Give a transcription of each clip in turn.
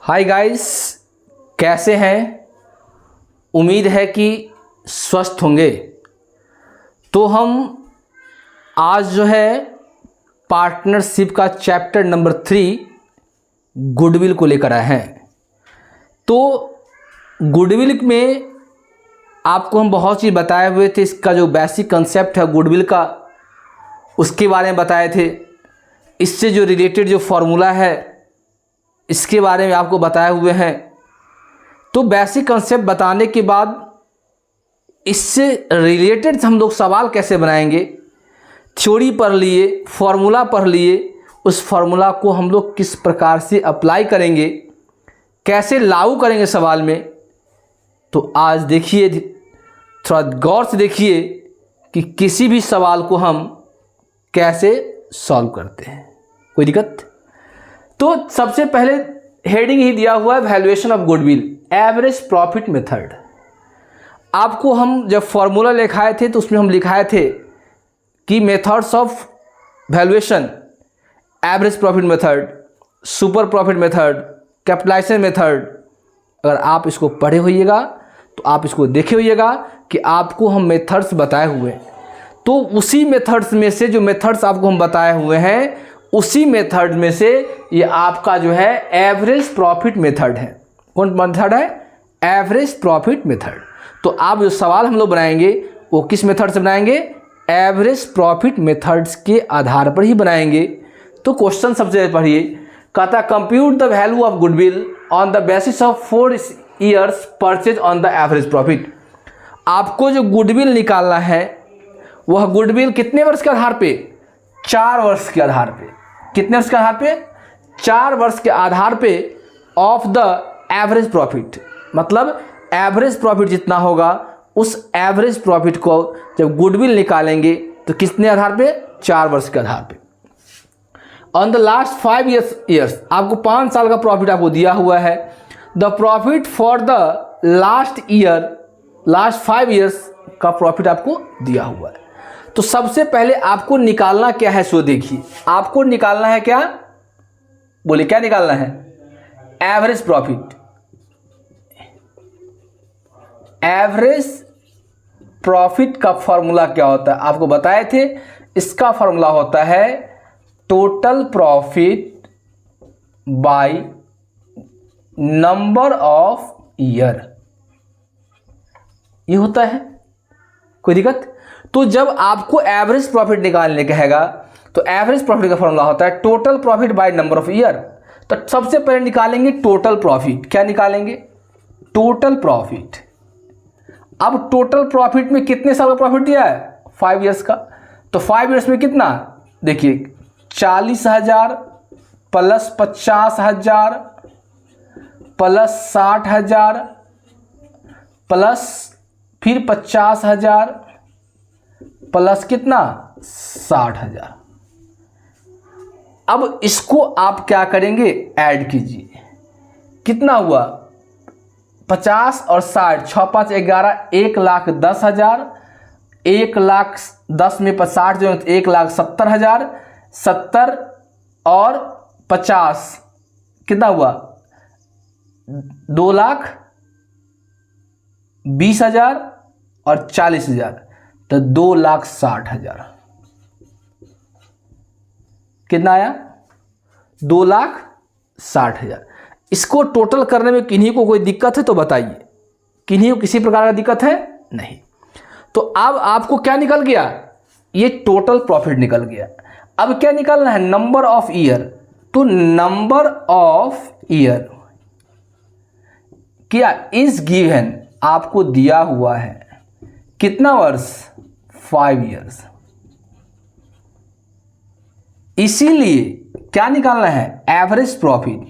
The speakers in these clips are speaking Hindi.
हाय गाइस, कैसे हैं? उम्मीद है कि स्वस्थ होंगे। तो हम आज जो है पार्टनरशिप का चैप्टर नंबर 3 गुडविल को लेकर आए हैं। तो गुडविल में आपको हम बहुत चीज़ बताए हुए थे। इसका जो बेसिक कंसेप्ट है गुडविल का, उसके बारे में बताए थे। इससे जो रिलेटेड जो फॉर्मूला है इसके बारे में आपको बताए हुए हैं। तो बेसिक कंसेप्ट बताने के बाद इससे रिलेटेड हम लोग सवाल कैसे बनाएंगे, थ्योरी पढ़ लिए, फॉर्मूला पढ़ लिए, उस फॉर्मूला को हम लोग किस प्रकार से अप्लाई करेंगे, कैसे लागू करेंगे सवाल में। तो आज देखिए, थोड़ा गौर से देखिए कि किसी भी सवाल को हम कैसे सॉल्व करते हैं। कोई दिक्कत? तो सबसे पहले हेडिंग ही दिया हुआ है valuation of goodwill, average profit method. आपको हम जब फॉर्मूला लिखाए थे तो उसमें हम लिखाए थे कि methods of valuation, average profit method, super profit method, capitalization method. अगर आप इसको पढ़े होइएगा तो आप इसको देखे होइएगा कि आपको हम मेथड्स बताए हुए हैं। तो उसी मेथड्स में से जो मेथड्स आपको हम बताए हुए हैं, उसी मेथड में से ये आपका जो है एवरेज प्रॉफिट मेथड है। कौन मेथड है? Average profit method. तो आप जो सवाल हम लोग बनाएंगे वो किस मेथड से बनाएंगे? एवरेज प्रॉफिट मेथड्स के आधार पर ही बनाएंगे। तो क्वेश्चन सबसे पढ़िए, कहता compute the value of goodwill on the basis of 4 years purchase on the average profit. आपको जो गुडविल निकालना है वह गुडविल कितने वर्ष के आधार पे? 4 वर्ष के आधार पे। कितने वर्ष के आधार पे? 4 वर्ष के आधार पे ऑफ द एवरेज प्रॉफिट। मतलब एवरेज प्रॉफिट जितना होगा उस एवरेज प्रॉफिट को जब गुडविल निकालेंगे तो कितने आधार पे? 4 वर्ष के आधार पे। ऑन द लास्ट 5 ईयर्स, आपको 5 साल का प्रॉफिट आपको दिया हुआ है। The profit for the last 5 years का प्रॉफिट आपको दिया हुआ है। तो सबसे पहले आपको निकालना क्या है सो देखिए। आपको निकालना है क्या? बोलिए, क्या निकालना है? Average profit. एवरेज प्रॉफिट का फॉर्मूला क्या होता है आपको बताए थे। इसका फॉर्मूला होता है total profit by number of year. ये होता है। कोई दिक्कत? तो जब आपको एवरेज प्रॉफिट निकालने कहेगा तो एवरेज प्रॉफिट का फॉर्मूला होता है total profit by number of year. तो सबसे पहले निकालेंगे टोटल प्रॉफिट। क्या निकालेंगे? Total profit. अब टोटल प्रॉफिट में कितने साल का प्रॉफिट दिया है? 5 ईयर्स का। तो 5 ईयर्स में कितना? देखिए, 40,000 प्लस 50,000 प्लस 60,000 प्लस फिर 50,000 प्लस कितना? 60,000। अब इसको आप क्या करेंगे? ऐड कीजिए। कितना हुआ? 50 और 60, 6 5 11, 1,10,000। 1,10,000 में 60 जो 1,70,000। 70 और 50 कितना हुआ? 2,20,000 और 40,000, तो 2,60,000। कितना आया? 2,60,000। इसको टोटल करने में किन्हीं को कोई दिक्कत है तो बताइए। किन्हीं को किसी प्रकार का दिक्कत है? नहीं। तो अब आपको क्या निकल गया? ये टोटल प्रॉफिट निकल गया। अब क्या निकालना है? Number of year. तो नंबर ऑफ ईयर क्या इज गिवन, आपको दिया हुआ है कितना वर्ष? 5 ईयर्स। इसीलिए क्या निकालना है? Average profit.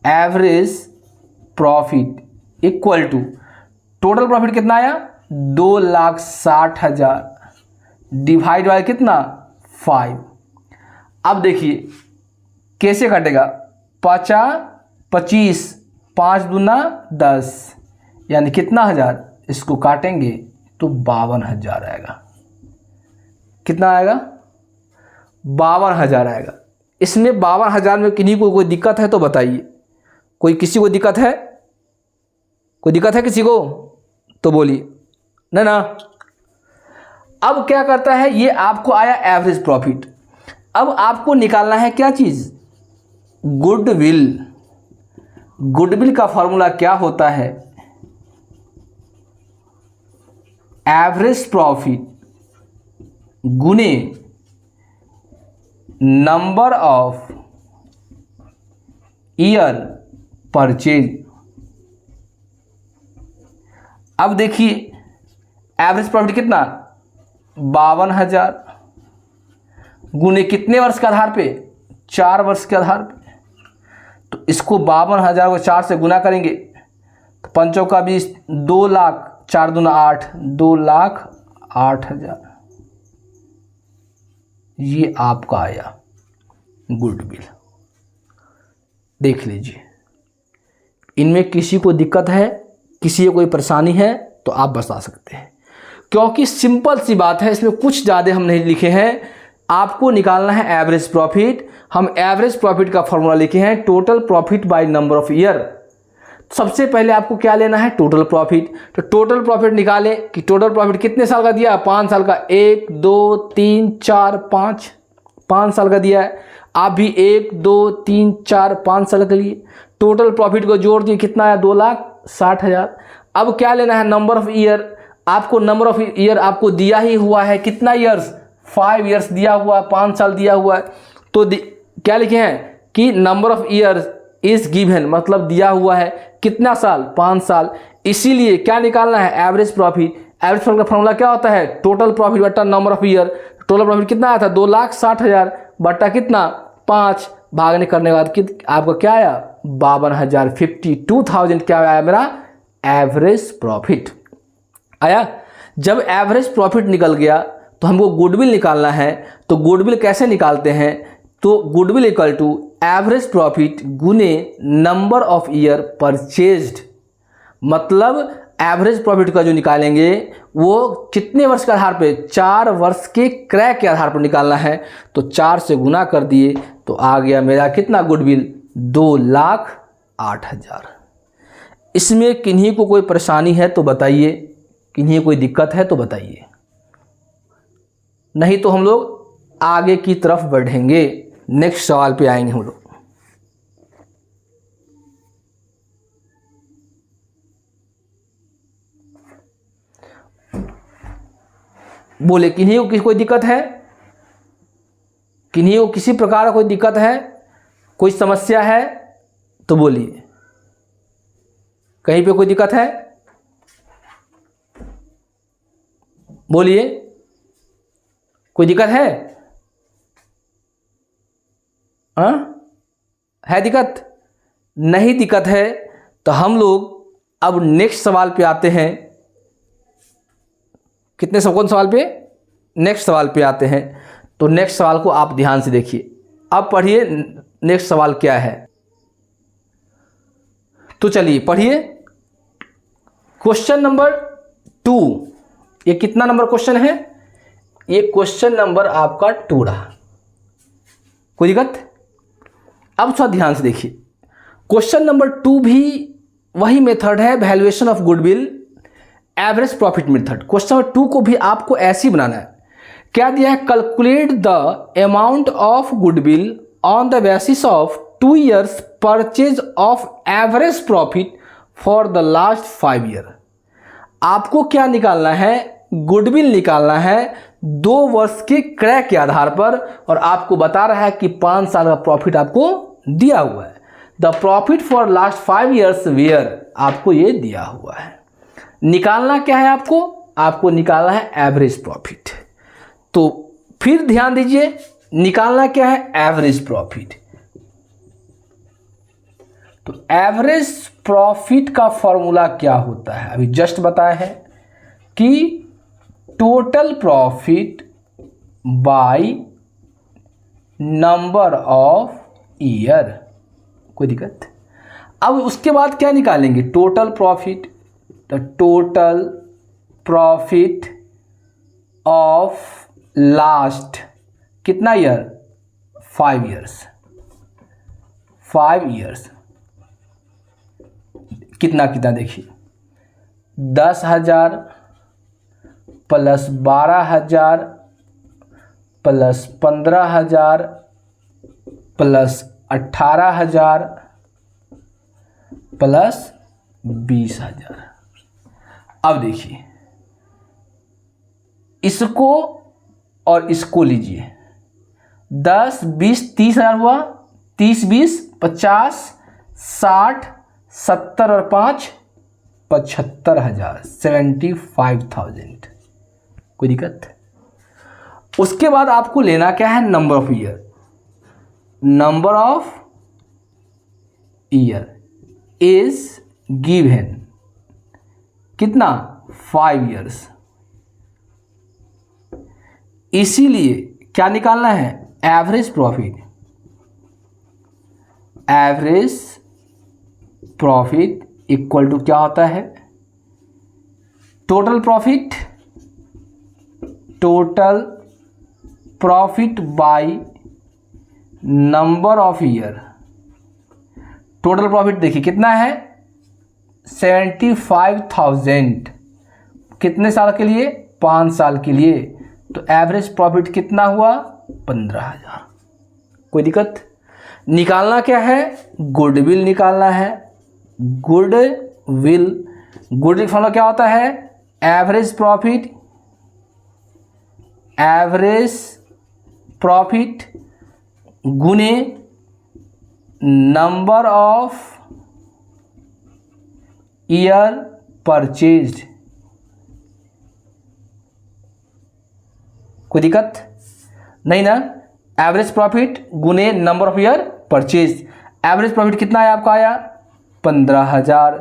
Average profit equal to total profit कितना आया? 2,60,000 डिवाइड बाय कितना? 5। अब देखिए कैसे कटेगा? 25, 5 दूना 10, यानी कितना हज़ार? इसको काटेंगे तो 52,000 आएगा। कितना आएगा? 52,000 आएगा। इसमें 52,000 में किन्हीं को कोई दिक्कत है तो बताइए। कोई किसी को दिक्कत है? कोई दिक्कत है किसी को तो बोलिए। ना ना। अब क्या करता है, ये आपको आया एवरेज प्रॉफिट। अब आपको निकालना है क्या चीज़? गुडविल। गुडविल का फॉर्मूला क्या होता है? एवरेज प्रॉफिट गुने नंबर ऑफ ईयर परचेज। अब देखिए एवरेज प्रॉफिट कितना? 52,000 गुने कितने वर्ष के आधार पे? 4 वर्ष के आधार पे। तो इसको 52,000 को 4 से गुना करेंगे तो 5 का 20, 2 लाख, 4 दूना 8, 2,08,000। ये आपका आया गुडविल। देख लीजिए, इनमें किसी को दिक्कत है, किसी को कोई परेशानी है तो आप बता सकते हैं, क्योंकि सिंपल सी बात है, इसमें कुछ ज़्यादा हम नहीं लिखे हैं। आपको निकालना है एवरेज प्रॉफिट। हम एवरेज प्रॉफिट का फॉर्मूला लिखे हैं total profit by number of year. सबसे पहले आपको क्या लेना है? Total profit. तो टोटल प्रॉफिट निकाले कि टोटल प्रॉफिट कितने साल का दिया? 5 साल का। 1 2 3 4 5, 5 साल का दिया है। आप भी 1 2 3 4 5 साल के लिए टोटल प्रॉफिट को जोड़ दिए, कितना आया? 2,60,000। अब क्या लेना है? Number of year. आपको नंबर ऑफ ईयर आपको दिया ही हुआ है, कितना ईयर्स? 5 ईयर्स दिया हुआ, 5 साल दिया हुआ है। तो क्या लिखे हैं कि number of years is given, मतलब दिया हुआ है कितना साल? 5 साल। इसीलिए क्या निकालना है? Average profit. एवरेज प्रॉफिट का फॉर्मूला क्या होता है? टोटल प्रॉफिट बट्टा number of year. Total profit कितना आया था? 2,60,000 बट्टा कितना? 5, भागने करने के बाद आपका क्या आया? 52,000, 52,000 क्या आया मेरा? एवरेज प्रॉफिट आया। जब एवरेज प्रॉफिट निकल गया तो हमको गुडविल निकालना है। तो गुडविल कैसे निकालते हैं? तो goodwill equal to average profit गुने नंबर ऑफ ईयर परचेज्ड। मतलब एवरेज प्रॉफिट का जो निकालेंगे वो कितने वर्ष के आधार पे? 4 वर्ष के क्रय के आधार पर निकालना है। तो 4 से गुना कर दिए तो आ गया मेरा कितना? गुडविल 2,08,000। इसमें किन्हीं को कोई परेशानी है तो बताइए, किन्हीं कोई दिक्कत है तो बताइए, नहीं तो हम लोग आगे की तरफ बढ़ेंगे। नेक्स्ट सवाल पे आएंगे हम लोग। बोले किन्हीं को कोई दिक्कत है? किन्हीं को किसी प्रकार का कोई दिक्कत है, कोई समस्या है तो बोलिए। कहीं पे कोई दिक्कत है? बोलिए, कोई दिक्कत है? है दिक्कत? नहीं दिक्कत है तो हम लोग अब नेक्स्ट सवाल पे आते हैं। कितने सब कौन सवाल पे? नेक्स्ट सवाल पे आते हैं। तो नेक्स्ट सवाल को आप ध्यान से देखिए। अब पढ़िए नेक्स्ट सवाल क्या है। तो चलिए पढ़िए क्वेश्चन नंबर 2। ये कितना नंबर क्वेश्चन है? ये क्वेश्चन नंबर आपका 2 रहा। कोई दिक्कत? अब थोड़ा ध्यान से देखिए। क्वेश्चन नंबर 2 भी वही मेथड है, valuation of goodwill average profit method. Question number 2 को भी आपको ऐसे ही बनाना है। क्या दिया है? Calculate the amount of goodwill on the basis of 2 years purchase of average profit for the last 5 year। आपको क्या निकालना है? गुडविल निकालना है 2 वर्ष के क्रय के आधार पर, और आपको बता रहा है कि 5 साल का प्रॉफिट आपको दिया हुआ है। The profit for last 5 years where आपको ये दिया हुआ है। निकालना क्या है आपको? आपको निकालना है एवरेज प्रॉफिट। तो फिर ध्यान दीजिए, निकालना क्या है? Average profit. तो एवरेज प्रॉफिट का फॉर्मूला क्या होता है? अभी जस्ट बताया है कि total profit by number of year. कोई दिक्कत? अब उसके बाद क्या निकालेंगे? Total profit. तो टोटल प्रॉफिट ऑफ लास्ट कितना ईयर? 5 ईयर्स, 5 ईयर्स कितना कितना देखिए, 10,000 प्लस 12,000 प्लस 15,000 प्लस 18,000 प्लस 20,000। अब देखिए इसको और इसको लीजिए, 10, 20, 30,000 हुआ, 30, 20, 50, 60, 70 और 5 75,000, 75,000। कोई दिक्कत? उसके बाद आपको लेना क्या है, number of year. Number of year is given कितना, 5 ईयर्स। इसीलिए क्या निकालना है, average profit. Average profit equal to क्या होता है, total profit, total profit by number of year. Total profit देखिए कितना है, 75,000। कितने साल के लिए, 5 साल के लिए। तो एवरेज प्रॉफिट कितना हुआ, 15,000। कोई दिक्कत? निकालना क्या है, गुडविल निकालना है। गुडविल, गुडविल फॉर्मूला क्या होता है, एवरेज प्रॉफिट, एवरेज प्रॉफिट गुने नंबर ऑफ ईयर परचेज्ड। कोई दिक्कत नहीं ना? एवरेज प्रॉफिट गुने number of year purchase. Average profit कितना है आपका आया, 15,000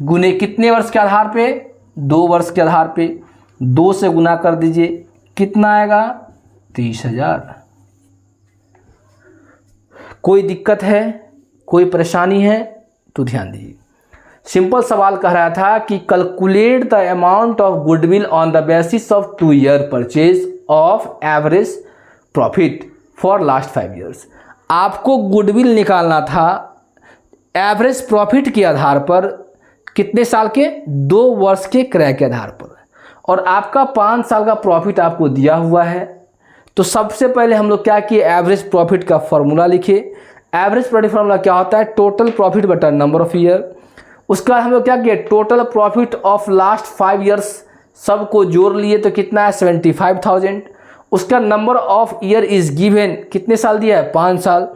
गुने कितने वर्ष के आधार पे, 2 वर्ष के आधार पे। 2 से गुना कर दीजिए, कितना आएगा, 30,000। कोई दिक्कत है, कोई परेशानी है तो ध्यान दीजिए। सिंपल सवाल कह रहा था कि calculate the amount of goodwill on the basis of 2 year purchase of average profit for last 5 years. आपको गुडविल निकालना था एवरेज प्रॉफिट के आधार पर, कितने साल के, 2 वर्ष के क्रय के आधार पर, और आपका 5 साल का प्रॉफिट आपको दिया हुआ है। तो सबसे पहले हम लोग क्या किए, एवरेज प्रॉफिट का फॉर्मूला लिखे। एवरेज प्रॉफिट फॉर्मूला क्या होता है, टोटल प्रॉफिट बटा नंबर ऑफ ईयर। उसका हम लोग क्या किए, total profit of last 5 years सबको जोड़ लिए तो कितना है, 75,000। उसका number of year is given, कितने साल दिया है, 5 साल।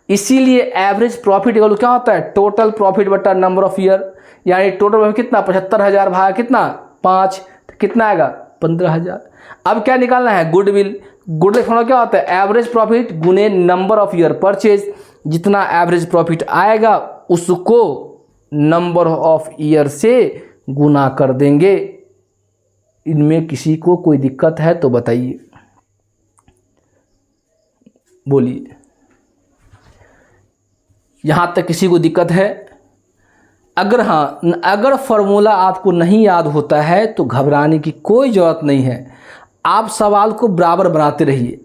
इसीलिए एवरेज प्रॉफिट क्या होता है, टोटल प्रॉफिट बटा नंबर ऑफ ईयर। यानी टोटल प्रॉफिट कितना, 75,000 भागा कितना, 5, तो कितना आएगा, 15,000। अब क्या निकालना है, गुडविल। गुडविल फॉर्मूला क्या होता है, एवरेज प्रॉफिट गुने नंबर ऑफ ईयर परचेज। जितना एवरेज प्रॉफिट आएगा उसको नंबर ऑफ ईयर से गुना कर देंगे। इनमें किसी को कोई दिक्कत है तो बताइए, बोलिए। यहाँ तक किसी को दिक्कत है? अगर फॉर्मूला आपको नहीं याद होता है तो घबराने की कोई ज़रूरत नहीं है। आप सवाल को बराबर बनाते रहिए।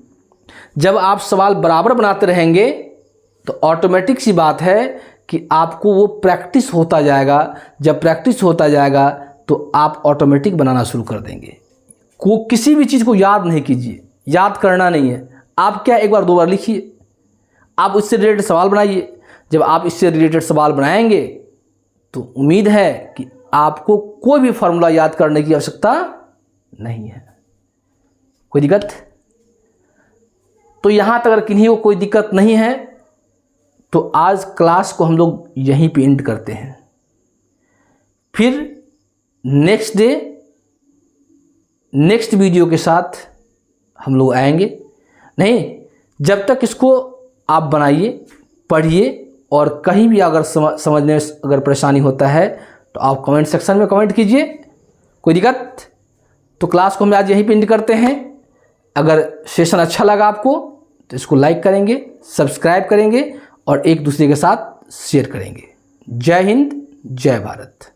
जब आप सवाल बराबर बनाते रहेंगे तो ऑटोमेटिक सी बात है कि आपको वो प्रैक्टिस होता जाएगा। जब प्रैक्टिस होता जाएगा तो आप ऑटोमेटिक बनाना शुरू कर देंगे। किसी भी चीज़ को याद नहीं कीजिए, याद करना नहीं है। आप क्या, एक बार 2 बार लिखिए, आप इससे रिलेटेड सवाल बनाइए। जब आप इससे रिलेटेड सवाल बनाएंगे तो उम्मीद है कि आपको कोई भी फार्मूला याद करने की आवश्यकता नहीं है। कोई दिक्कत? तो यहाँ तक अगर किन्हीं को कोई दिक्कत नहीं है तो आज क्लास को हम लोग यहीं पे एंड करते हैं। फिर नेक्स्ट डे नेक्स्ट वीडियो के साथ हम लोग आएंगे। नहीं, जब तक इसको आप बनाइए, पढ़िए, और कहीं भी अगर समझने में अगर परेशानी होता है तो आप कमेंट सेक्शन में कमेंट कीजिए। कोई दिक्कत? तो क्लास को हम आज यहीं पे एंड करते हैं। अगर सेशन अच्छा लगा आपको तो इसको लाइक करेंगे, सब्सक्राइब करेंगे और एक दूसरे के साथ शेयर करेंगे। जय हिंद, जय भारत।